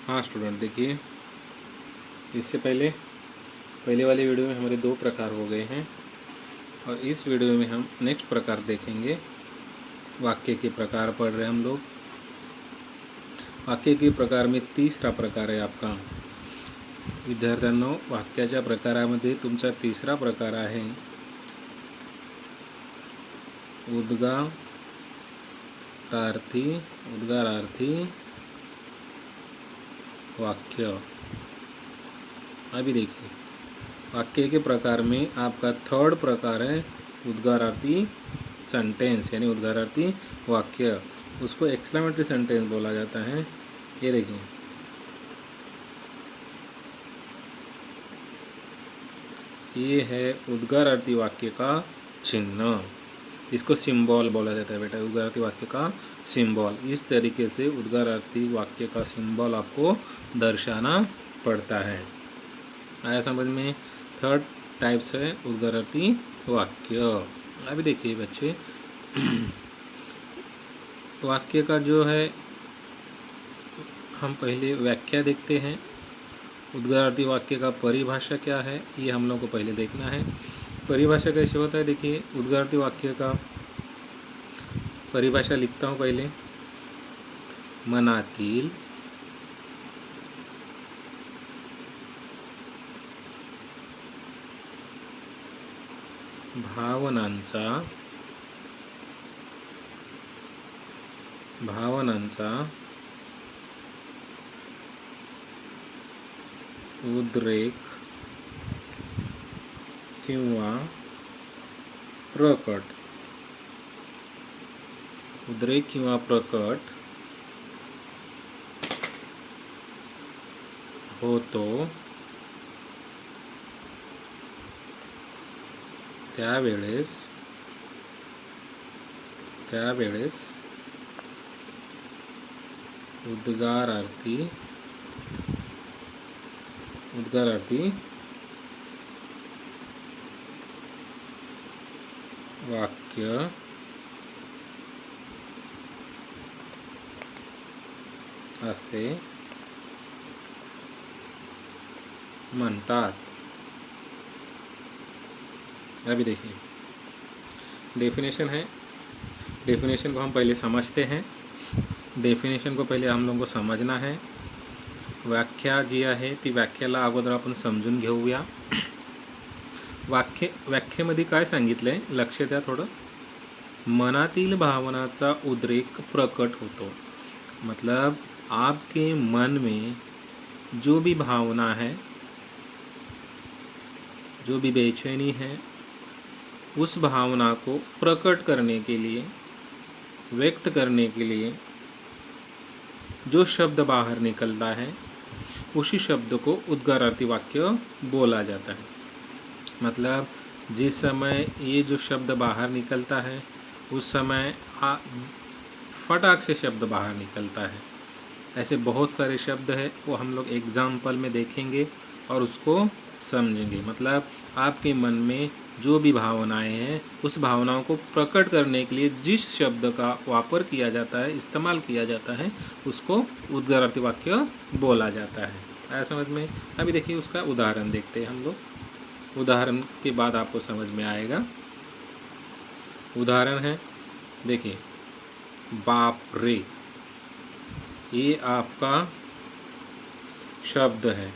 हाँ स्टूडेंट, देखिए इससे पहले पहले वाले वीडियो में हमारे दो प्रकार हो गए हैं और इस वीडियो में हम नेक्स्ट प्रकार देखेंगे। वाक्य के प्रकार पढ़ रहे हैं हम लोग। वाक्य के प्रकार में तीसरा प्रकार है आपका। विद्यार्थ्यांनो, वाक्याच्या प्रकारामध्ये तुमचा तिसरा प्रकार आहे उद्गारार्थी वाक्य। अभी देखिए, वाक्य के प्रकार में आपका थर्ड प्रकार है उद्गारार्थी सेंटेंस, यानी उद्गारार्थी वाक्य। उसको एक्सक्लेमेटरी सेंटेंस बोला जाता है। ये देखिए, ये है उद्गारार्थी वाक्य का चिन्ह। इसको सिंबल बोला जाता है बेटा, उद्गारार्थी वाक्य का सिंबल। इस तरीके से उद्गारार्थी वाक्य का सिंबल आपको दर्शाना पड़ता है। आया समझ में? थर्ड टाइप्स है उद्गारार्थी वाक्य। अभी देखिए बच्चे, वाक्य का जो है हम पहले व्याख्या देखते हैं। उद्गारार्थी वाक्य का परिभाषा क्या है, ये हम लोग को पहले देखना है। परिभाषा कैसे होता है, देखिए उद्गारार्थी वाक्य का परिभाषा लिखता हूँ पहले। मनातील भावनांचा उद्रेक किंवा प्रकट होतो त्यावेळेस उद्गारार्थी वाक्य असे म्हणतात। अभी देखिए, डेफिनेशन है। डेफिनेशन को हम पहले समझते हैं। डेफिनेशन को पहले हम लोगों को समझना है। व्याख्या जी आहे ती व्याख्याला अगोदर आपण समजून घेऊया। व्याख्येमध्ये काय सांगितलं आहे लक्ष द्या थोडं। मनातील भावनाचा उद्रेक प्रकट होतो, मतलब आपके मन में जो भी भावना है, जो भी बेचैनी है, उस भावना को प्रकट करने के लिए, व्यक्त करने के लिए जो शब्द बाहर निकलता है उसी शब्द को उद्गारार्थी वाक्य बोला जाता है। मतलब जिस समय ये जो शब्द बाहर निकलता है उस समय फटाक से शब्द बाहर निकलता है। ऐसे बहुत सारे शब्द है, वो हम लोग एग्जाम्पल में देखेंगे और उसको समझेंगे। मतलब आपके मन में जो भी भावनाएं हैं उस भावनाओं को प्रकट करने के लिए जिस शब्द का वापर किया जाता है, इस्तेमाल किया जाता है, उसको उद्गारार्थी वाक्य बोला जाता है। आया समझ में? अभी देखिए उसका उदाहरण देखते हैं हम लोग। उदाहरण के बाद आपको समझ में आएगा। उदाहरण है, देखिए, बाप रे, ये आपका शब्द है।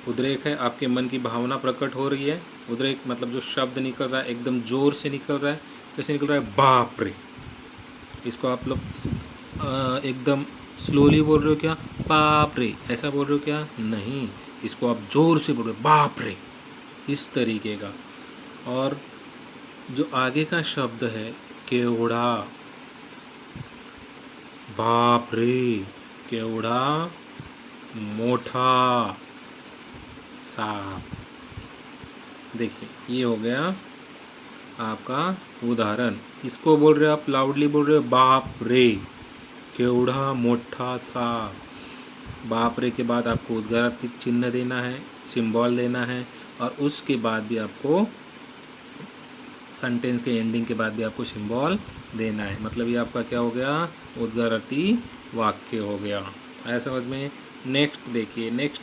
उद्रेक है, आपके मन की भावना प्रकट हो रही है। उद्रेक मतलब जो शब्द निकल रहा है एकदम जोर से निकल रहा है। कैसे निकल रहा है? बाप रे। इसको आप लोग एकदम स्लोली बोल रहे हो क्या? बाप रे ऐसा बोल रहे हो क्या? नहीं, इसको आप जोर से बोल रहे हो, बाप रे, इस तरीके का। और जो आगे का शब्द है केवड़ा, बाप रे, केवड़ा मोठा सांप। देखिए, ये हो गया आपका उदाहरण। इसको बोल रहे हो आप, लाउडली बोल रहे हो, बाप रे, केवड़ा मोठा सांप। बाप रे के बाद आपको उद्गारार्थी चिन्ह देना है, सिंबल देना है, और उसके बाद भी आपको सेंटेंस के एंडिंग के बाद भी आपको सिंबल देना है। मतलब ये आपका क्या हो गया? उद्गारार्थी वाक्य हो गया। आया समझ में? नेक्स्ट देखिए, नेक्स्ट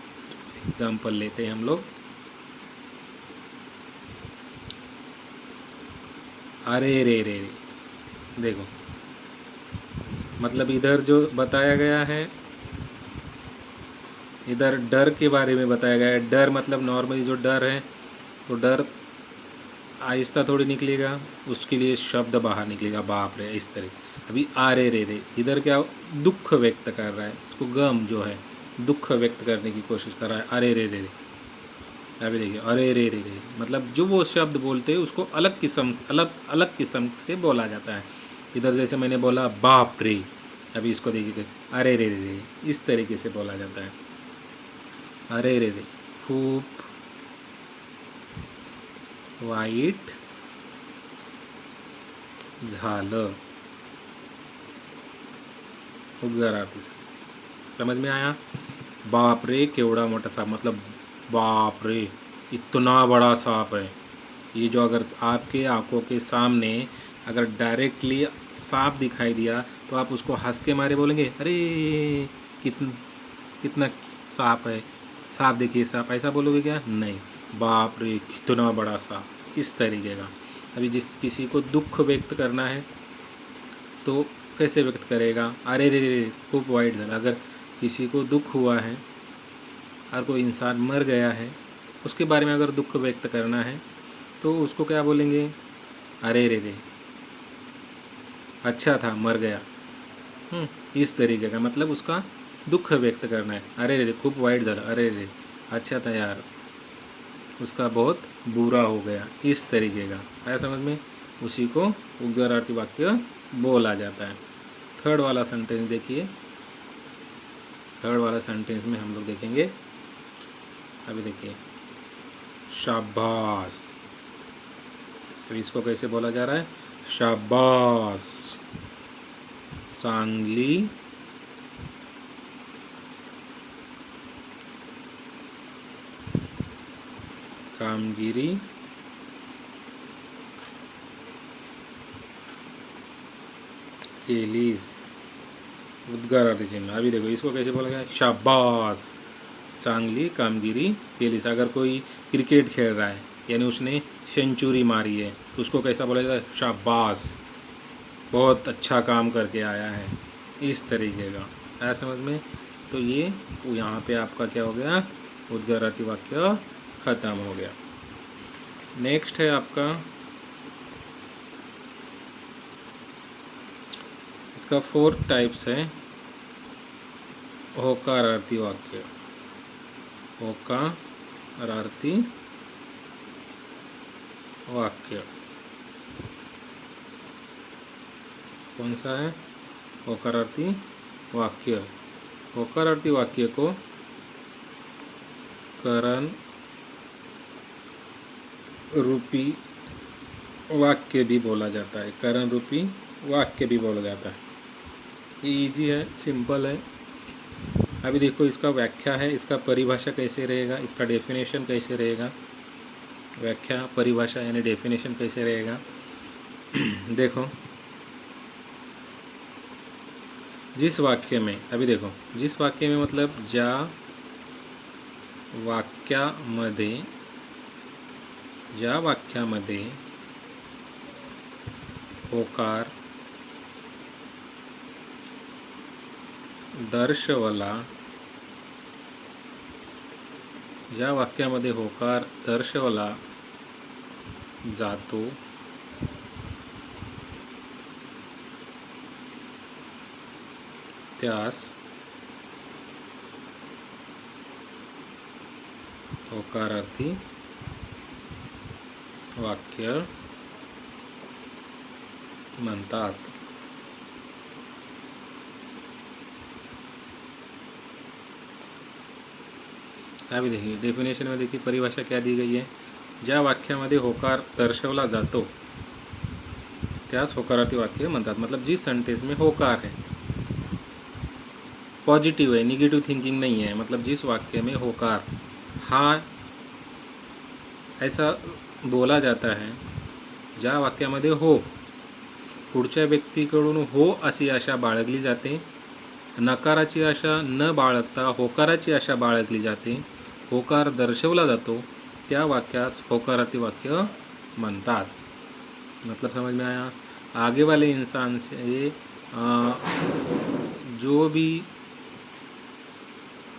एग्जाम्पल लेते हैं हम लोग। अरे रे रे रे, देखो मतलब इधर जो बताया गया है, इधर डर के बारे में बताया गया है। डर मतलब नॉर्मली जो डर है, तो डर आहिस्ता थोड़ी निकलेगा, उसके लिए शब्द बाहर निकलेगा, बाप रे, इस तरह। अभी आरे रे रे, इधर क्या दुख व्यक्त कर रहा है, इसको गम जो है दुख व्यक्त करने की कोशिश कर रहा है, अरे रे रे रे। अभी देखिए, अरे रे रे रे मतलब जो वो शब्द बोलते हैं उसको अलग अलग किस्म से बोला जाता है। इधर जैसे मैंने बोला बाप रे, अभी इसको देखिए, अरे रे रे रे, इस तरीके से बोला जाता है, अरे रे रे। खूप वाईट झालं, उद्गार आरती। समझ में आया? बाप रे केवड़ा मोटा सांप, मतलब बाप रे इतना बड़ा सांप है ये। जो अगर आपके आंखों के सामने अगर डायरेक्टली सांप दिखाई दिया तो आप उसको हंस के मारे बोलेंगे, अरे कितना कितना सांप है, सांप देखिए सांप, ऐसा बोलोगे क्या? नहीं, बाप रे कितना बड़ा सांप, इस तरीके का। अभी जिस किसी को दुख व्यक्त करना है तो कैसे व्यक्त करेगा? अरे रे रे, खूब वाइट झाला। अगर किसी को दुख हुआ है और कोई इंसान मर गया है, उसके बारे में अगर दुख व्यक्त करना है तो उसको क्या बोलेंगे? अरे रे रे, अच्छा था मर गया। इस तरीके का मतलब उसका दुख व्यक्त करना है। अरे रे रे खूब वाइट झाला, अरे रे अच्छा था यार, उसका बहुत बुरा हो गया, इस तरीके का। आया समझ में? उसी को उद्गारार्थी वाक्य बोला जाता है। थर्ड वाला सेंटेंस देखिए। थर्ड वाला सेंटेंस में हम लोग देखेंगे, अभी देखिए, शाबाश। अभी इसको कैसे बोला जा रहा है? शाबाश, चांगली कामगिरी केलीस, उद्गारार्थी चिन्ह। अभी देखो इसको कैसे बोला गया? शाबाश, चांगली कामगिरी केलीस। अगर कोई क्रिकेट खेल रहा है यानी उसने सेंचुरी मारी है तो उसको कैसा बोला जाता है? शाबाश, बहुत अच्छा काम करके आया है, इस तरीके का। आया समझ में? तो ये यहाँ पे आपका क्या हो गया? उद्गारार्थी वाक्य खत्म हो गया। नेक्स्ट है आपका, इसका 4 टाइप्स है। होकारार्थी वाक्य, होकारार्थी वाक्य कौन सा है? होकारार्थी वाक्य। होकारार्थी वाक्य को करण रूपी वाक्य भी बोला जाता है, करण रूपी वाक्य भी बोला जाता है। ये इजी है, सिंपल है। अभी देखो इसका व्याख्या है, इसका परिभाषा कैसे रहेगा, इसका डेफिनेशन कैसे रहेगा। व्याख्या परिभाषा यानी डेफिनेशन कैसे रहेगा देखो, जिस वाक्य में, अभी देखो जिस वाक्य में मतलब ज्या वाक्यामध्ये होकार दर्शवला, ज्या वाक्यामध्ये होकार दर्शवला जातो त्यास होकारार्थी वाक्य म्हणतात। अभी देखिए डेफिनेशन में देखिए परिभाषा क्या दी गई है। ज्या वाक्यामध्ये होकार दर्शवला जातो त्यास होकारार्थी वाक्य म्हणतात। मतलब जिस सेंटेंस में होकार है, पॉजिटिव है, निगेटिव थिंकिंग नहीं है, मतलब जिस वाक्य में होकार हा ऐसा बोला जाता है, ज्या वाक्यामध्ये हो पुढच्या व्यक्तीकडून हो अशी आशा बाळगली जाते नकाराची आशा न बाळगता होकाराची आशा बाळगली जाते, होकार दर्शवला जातो, त्या वाक्यास होकारार्थी वाक्य म्हणतात। मतलब समझ में आया? आगे वाले इंसान से जो भी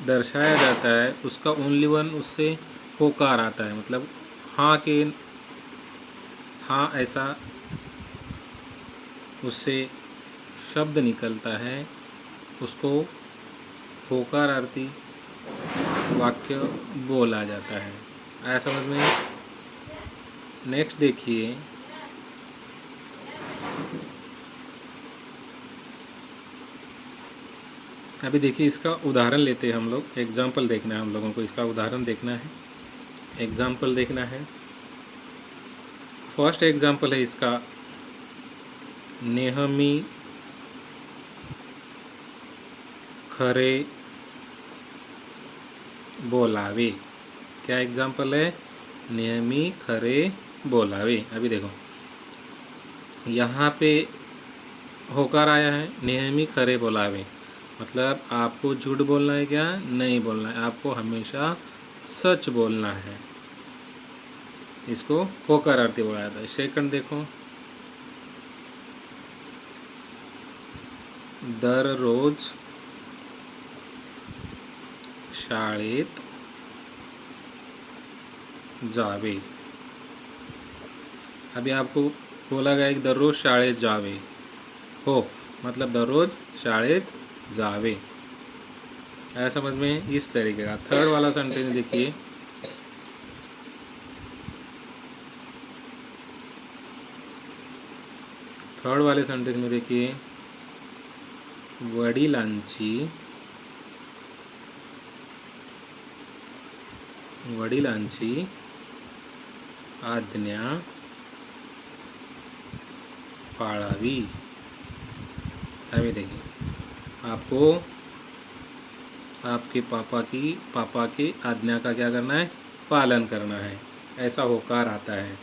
दर्शाया जाता है उसका ओनली वन उससे होकार आता है, मतलब हाँ के हाँ ऐसा उससे शब्द निकलता है, उसको होकारार्थी वाक्य बोला जाता है। आया समझ में? नेक्स्ट देखिए, अभी देखिए इसका उदाहरण लेते हैं हम लोग। एग्जाम्पल देखना है हम लोगों को, इसका उदाहरण देखना है, एग्जाम्पल देखना है। फर्स्ट एग्जाम्पल है इसका, नेहमी खरे बोलावे। क्या एग्जाम्पल है? नेहमी खरे बोलावे। अभी देखो यहाँ पे होकार आया है, नेहमी खरे बोलावे, मतलब आपको झूठ बोलना है क्या? नहीं बोलना है, आपको हमेशा सच बोलना है। इसको होकारार्थी बोला जाता है। सेकंड देखो, दररोज शाळेत जावे। अभी आपको बोला गया कि दररोज शाळेत जावे, हो मतलब दररोज शाळेत जावे। आया समझ में? इस तरीके का। थर्ड वाला सेंटेंस देखिए, थर्ड वाले सेंटेंस में देखिए, वडिलांची आज्ञा पाळावी। अभी देखिए आपको आपके पापा की आज्ञा का क्या करना है? पालन करना है, ऐसा होकार आता है।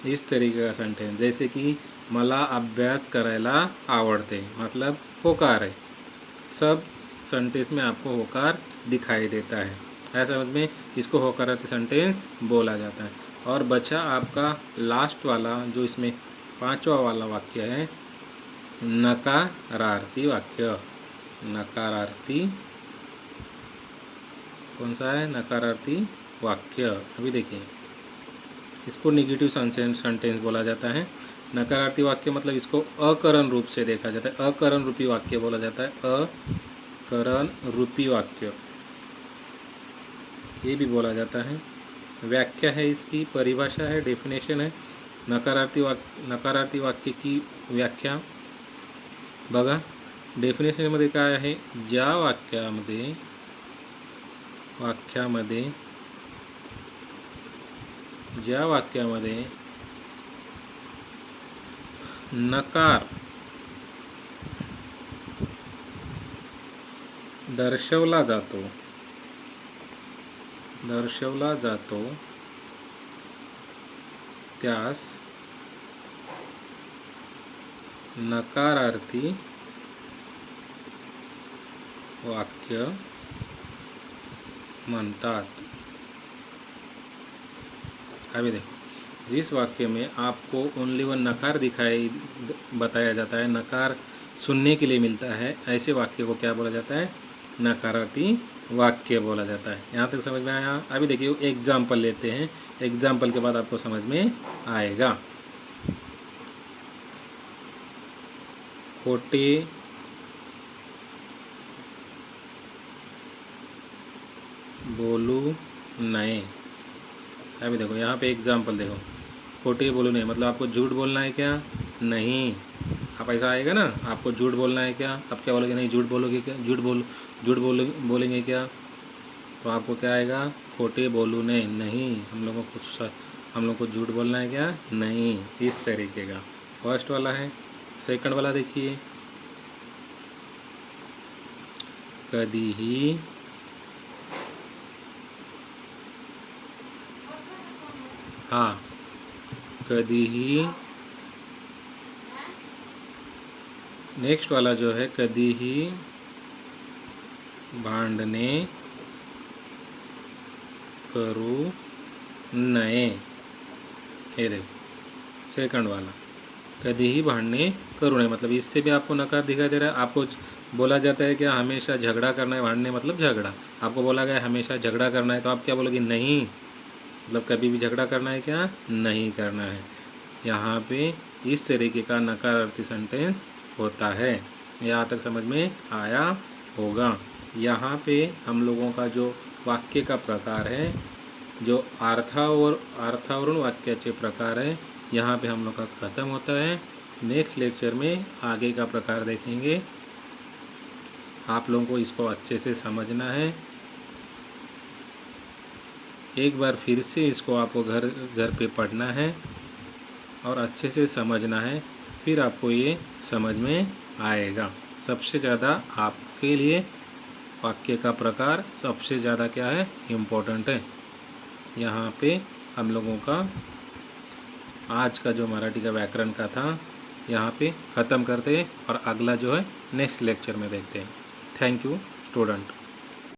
इस तरीके का सेंटेंस, जैसे कि मला अभ्यास करायला आवडते, मतलब होकार है। सब सेंटेंस में आपको होकार दिखाई देता है। ऐसा समझ में? इसको होकारार्थी सेंटेंस बोला जाता है। और बचा आपका लास्ट वाला, जो इसमें पांचवा वाला वाक्य है, नकारार्थी वाक्य। नकारार्थी कौन सा है? नकारार्थी वाक्य। अभी देखिए इसको नेगेटिव सेंटेंस बोला जाता है। नकारार्थी वाक्य मतलब इसको अकरण रूप से देखा जाता है, अकरण रूपी वाक्य बोला जाता है। अकरण रूपी वाक्य ये भी बोला जाता है। व्याख्या है इसकी, परिभाषा है, डेफिनेशन है। नकारार्थी वाक्य की व्याख्या बघा, डेफिनेशनमध्ये काय आहे? ज्या वाक्यामध्ये नकार दर्शवला जातो त्यास नकारार्थी वाक्य म्हणतात। अभी देखो, जिस वाक्य में आपको ओनली वन नकार बताया जाता है, नकार सुनने के लिए मिलता है, ऐसे वाक्य को क्या बोला जाता है? नकारार्थी वाक्य बोला जाता है। यहाँ तक समझ में आया? अभी देखिए एग्जाम्पल लेते हैं, एग्जाम्पल के बाद आपको समझ में आएगा। खोटे बोलू नए। अभी देखो यहाँ पे एग्जाम्पल देखो, खोटे बोलू नहीं मतलब आपको झूठ बोलना है क्या? नहीं। आप ऐसा आएगा ना, आपको झूठ बोलना है क्या? आप क्या बोलोगे? नहीं। झूठ बोलोगे क्या? बोलेंगे क्या? तो आपको क्या आएगा? खोटे बोलू नहीं। हम लोग को झूठ बोलना है क्या? नहीं। इस तरीके का फर्स्ट वाला है। सेकंड वाला देखिए, कधीही कधीही नेक्स्ट वाला जो है कधीही भांडणे करू नये। ये देखो सेकंड वाला, कधीही भांडणे करू नये, मतलब इससे भी आपको नकार दिखाई दे रहा है। आपको बोला जाता है क्या, हमेशा झगड़ा करना है, भांडने मतलब झगड़ा। आपको बोला गया हमेशा झगड़ा करना है, तो आप क्या बोलोगे, नहीं, मतलब कभी भी झगड़ा करना है क्या, नहीं करना है। यहाँ पे इस तरीके का नकारार्थी सेंटेंस होता है। यहाँ तक समझ में आया होगा। यहाँ पे हम लोगों का जो वाक्य का प्रकार है, जो अर्थावरून वाक्याचे प्रकार है, यहाँ पे हम लोग का ख़त्म होता है। नेक्स्ट लेक्चर में आगे का प्रकार देखेंगे। आप लोगों को इसको अच्छे से समझना है। एक बार फिर से इसको आपको घर पे पढ़ना है और अच्छे से समझना है, फिर आपको ये समझ में आएगा। सबसे ज़्यादा आपके लिए वाक्य का प्रकार सबसे ज़्यादा क्या है, इम्पोर्टेंट है। यहाँ पे हम लोगों का आज का जो मराठी का व्याकरण का था यहाँ पे ख़त्म करते हैं और अगला जो है नेक्स्ट लेक्चर में देखते हैं। Thank you student.